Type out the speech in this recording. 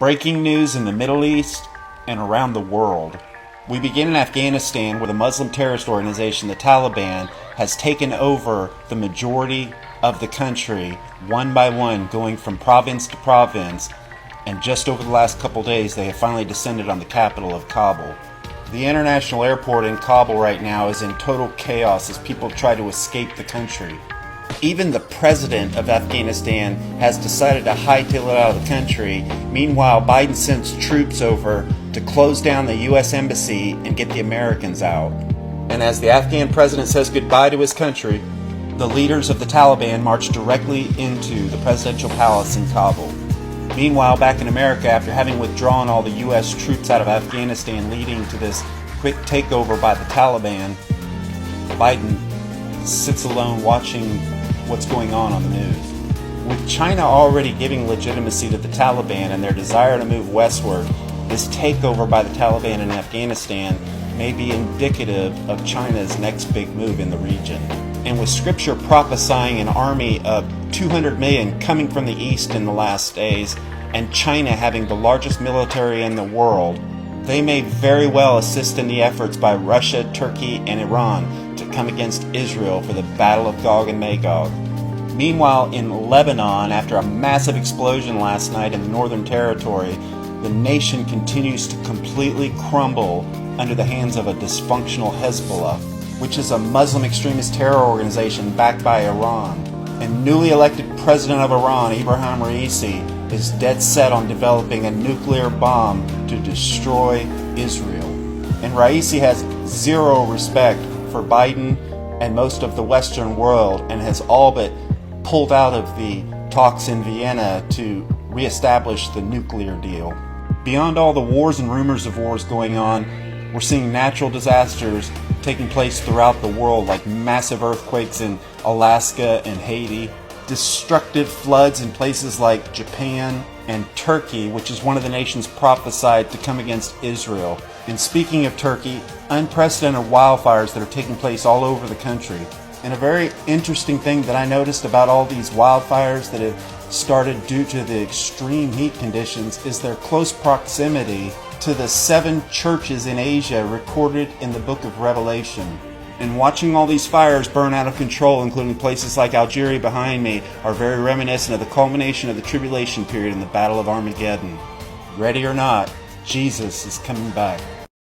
Breaking news in the Middle East and around the world. We begin in Afghanistan, where the Muslim terrorist organization, the Taliban, has taken over the majority of the country, one by one, going from province to province, and just over the last couple days they have finally descended on the capital of Kabul. The international airport in Kabul right now is in total chaos as people try to escape the country. Even the president of Afghanistan has decided to hightail it out of the country. Meanwhile, Biden sends troops over to close down the U.S. embassy and get the Americans out. And as the Afghan president says goodbye to his country, the leaders of the Taliban march directly into the presidential palace in Kabul. Meanwhile, back in America, after having withdrawn all the U.S. troops out of Afghanistan, leading to this quick takeover by the Taliban, Biden sits alone watching what's going on the news. With China already giving legitimacy to the Taliban and their desire to move westward, this takeover by the Taliban in Afghanistan may be indicative of China's next big move in the region. And with scripture prophesying an army of 200 million coming from the east in the last days, and China having the largest military in the world, they may very well assist in the efforts by Russia, Turkey, and Iran to come against Israel for the Battle of Gog and Magog. Meanwhile, in Lebanon, after a massive explosion last night in the Northern Territory, the nation continues to completely crumble under the hands of a dysfunctional Hezbollah, which is a Muslim extremist terror organization backed by Iran. And newly elected president of Iran, Ebrahim Raisi, is dead set on developing a nuclear bomb to destroy Israel. And Raisi has zero respect for Biden and most of the Western world, and has all but pulled out of the talks in Vienna to reestablish the nuclear deal. Beyond all the wars and rumors of wars going on, we're seeing natural disasters taking place throughout the world, like massive earthquakes in Alaska and Haiti, destructive floods in places like Japan and Turkey, which is one of the nations prophesied to come against Israel. And speaking of Turkey, unprecedented wildfires that are taking place all over the country. And a very interesting thing that I noticed about all these wildfires that have started due to the extreme heat conditions is their close proximity to the 7 churches in Asia recorded in the book of Revelation. And watching all these fires burn out of control, including places like Algeria behind me, are very reminiscent of the culmination of the tribulation period in the Battle of Armageddon. Ready or not, Jesus is coming back.